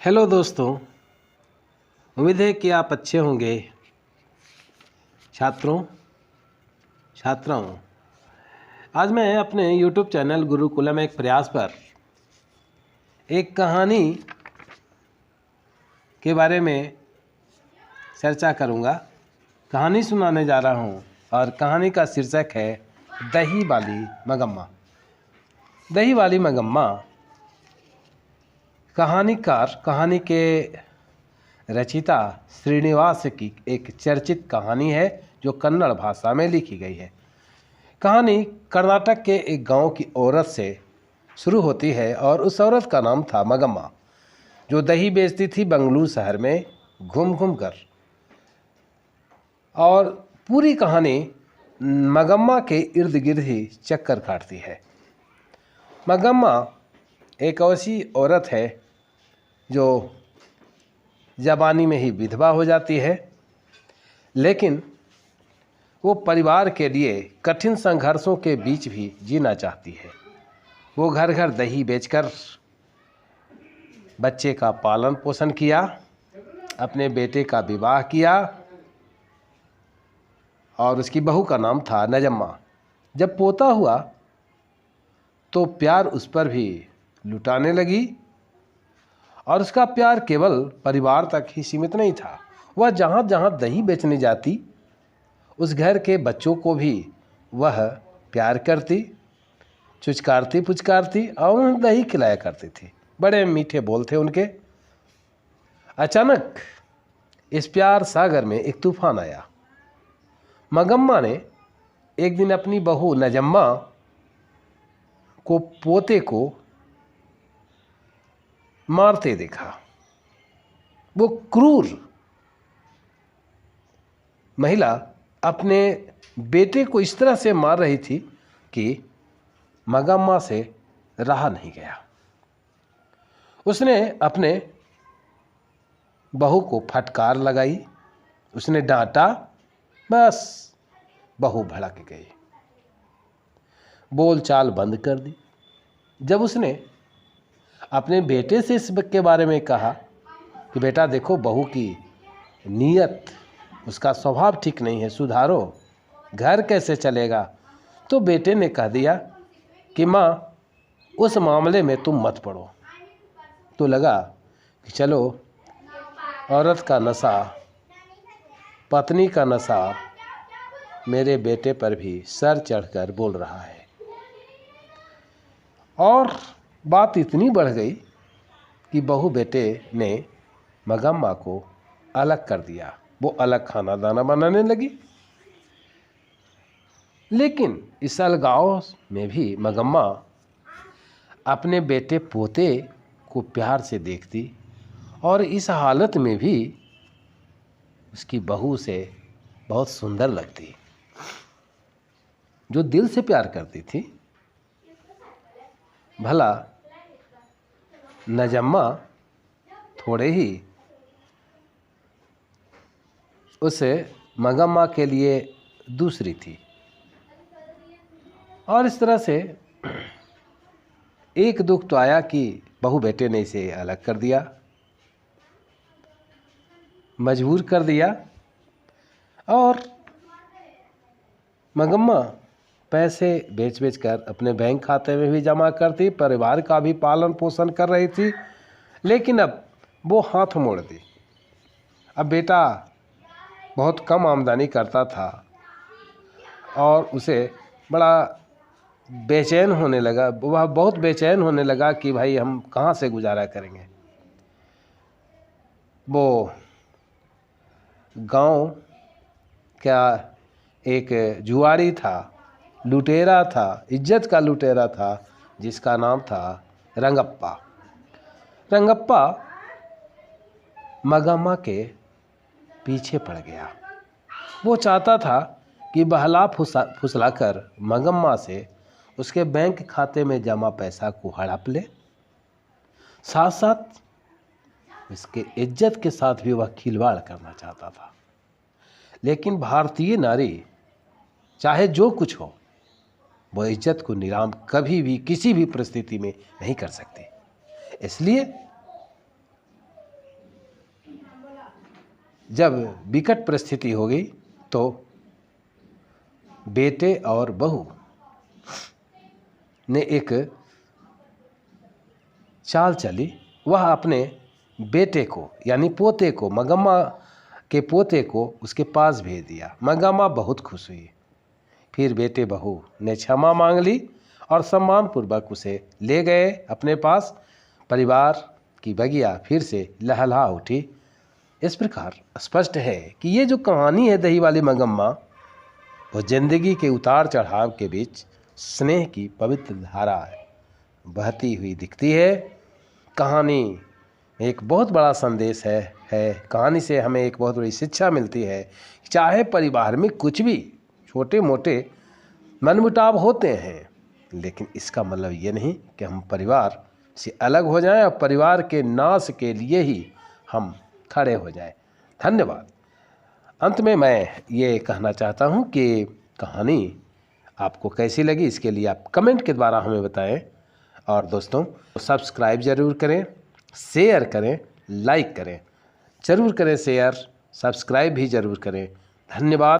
Hello दोस्तों, उम्मीद है कि आप अच्छे होंगे। छात्राओं, आज मैं अपने YouTube चैनल गुरुकुलम एक प्रयास पर एक कहानी के बारे में चर्चा करूंगा। कहानी सुनाने जा रहा हूं और कहानी का शीर्षक है दही वाली मगम्मा। दही वाली मगम्मा कहानी के रचिता श्रीनिवास की एक चर्चित कहानी है जो कन्नड़ भाषा में लिखी गई है। कहानी कर्नाटक के एक गांव की औरत से शुरू होती है और उस औरत का नाम था मगम्मा, जो दही बेचती थी बंगलुरु शहर में घूम घूम कर। और पूरी कहानी मगम्मा के इर्द गिर्द ही चक्कर काटती है। मगम्मा एक ऐसी औरत है जो जवानी में ही विधवा हो जाती है, लेकिन वो परिवार के लिए कठिन संघर्षों के बीच भी जीना चाहती है। वो घर घर दही बेचकर बच्चे का पालन पोषण किया, अपने बेटे का विवाह किया और उसकी बहू का नाम था नजम्मा। जब पोता हुआ तो प्यार उस पर भी लुटाने लगी और उसका प्यार केवल परिवार तक ही सीमित नहीं था। वह जहाँ जहाँ दही बेचने जाती उस घर के बच्चों को भी वह प्यार करती, चुचकारती पुचकारती और उन्हें दही खिलाया करती थी। बड़े मीठे बोल थे उनके। अचानक इस प्यार सागर में एक तूफान आया। मगम्मा ने एक दिन अपनी बहू नजम्मा को पोते को मारते देखा। वो क्रूर महिला अपने बेटे को इस तरह से मार रही थी कि मगम्मा से रहा नहीं गया। उसने अपने बहू को फटकार लगाई, उसने डांटा, बस बहू भड़क गई, बोलचाल बंद कर दी। जब उसने अपने बेटे से इसके बारे में कहा कि बेटा देखो, बहू की नीयत, उसका स्वभाव ठीक नहीं है, सुधारो, घर कैसे चलेगा, तो बेटे ने कह दिया कि माँ उस मामले में तुम मत पड़ो। तो लगा कि चलो, औरत का नशा, पत्नी का नशा मेरे बेटे पर भी सर चढ़कर बोल रहा है। और बात इतनी बढ़ गई कि बहू बेटे ने मगम्मा को अलग कर दिया। वो अलग खाना दाना बनाने लगी। लेकिन इस अलगाव में भी मगम्मा अपने बेटे पोते को प्यार से देखती और इस हालत में भी उसकी बहू से बहुत सुंदर लगती, जो दिल से प्यार करती थी। भला नजम्मा थोड़े ही उसे मगम्मा के लिए दूसरी थी। और इस तरह से एक दुख तो आया कि बहू बेटे ने इसे अलग कर दिया, मजबूर कर दिया। और मगम्मा पैसे बेच बेच कर अपने बैंक खाते में भी जमा करती, परिवार का भी पालन पोषण कर रही थी। लेकिन अब वो हाथ मोड़ दी। अब बेटा बहुत कम आमदनी करता था और उसे बड़ा बेचैन होने लगा। वह बहुत बेचैन होने लगा कि भाई हम कहाँ से गुजारा करेंगे। वो गांव का एक जुआरी था, लुटेरा था, इज्जत का लुटेरा था, जिसका नाम था रंगप्पा। रंगप्पा मगम्मा के पीछे पड़ गया। वो चाहता था कि बहला फुसलाकर मगम्मा से उसके बैंक खाते में जमा पैसा को हड़प ले, साथ साथ उसके इज्जत के साथ भी वह खिलवाड़ करना चाहता था। लेकिन भारतीय नारी चाहे जो कुछ हो, वह इज्जत को नीलाम कभी भी किसी भी परिस्थिति में नहीं कर सकती। इसलिए जब विकट परिस्थिति हो गई तो बेटे और बहू ने एक चाल चली। वह अपने बेटे को यानी पोते को, मंगम्मा के पोते को उसके पास भेज दिया। मंगम्मा बहुत खुश हुई। फिर बेटे बहू ने क्षमा मांग ली और सम्मानपूर्वक उसे ले गए अपने पास। परिवार की बगिया फिर से लहलहा उठी। इस प्रकार स्पष्ट है कि ये जो कहानी है दही वाली मंगम्मा, वो जिंदगी के उतार चढ़ाव के बीच स्नेह की पवित्र धारा बहती हुई दिखती है। कहानी एक बहुत बड़ा संदेश है। कहानी से हमें एक बहुत बड़ी शिक्षा मिलती है। चाहे परिवार में कुछ भी छोटे मोटे मनमुटाव होते हैं, लेकिन इसका मतलब ये नहीं कि हम परिवार से अलग हो जाएं और परिवार के नाश के लिए ही हम खड़े हो जाएं। धन्यवाद। अंत में मैं ये कहना चाहता हूँ कि कहानी आपको कैसी लगी, इसके लिए आप कमेंट के द्वारा हमें बताएं। और दोस्तों, सब्सक्राइब ज़रूर करें, शेयर करें, लाइक करें, ज़रूर करें शेयर, सब्सक्राइब भी ज़रूर करें। धन्यवाद।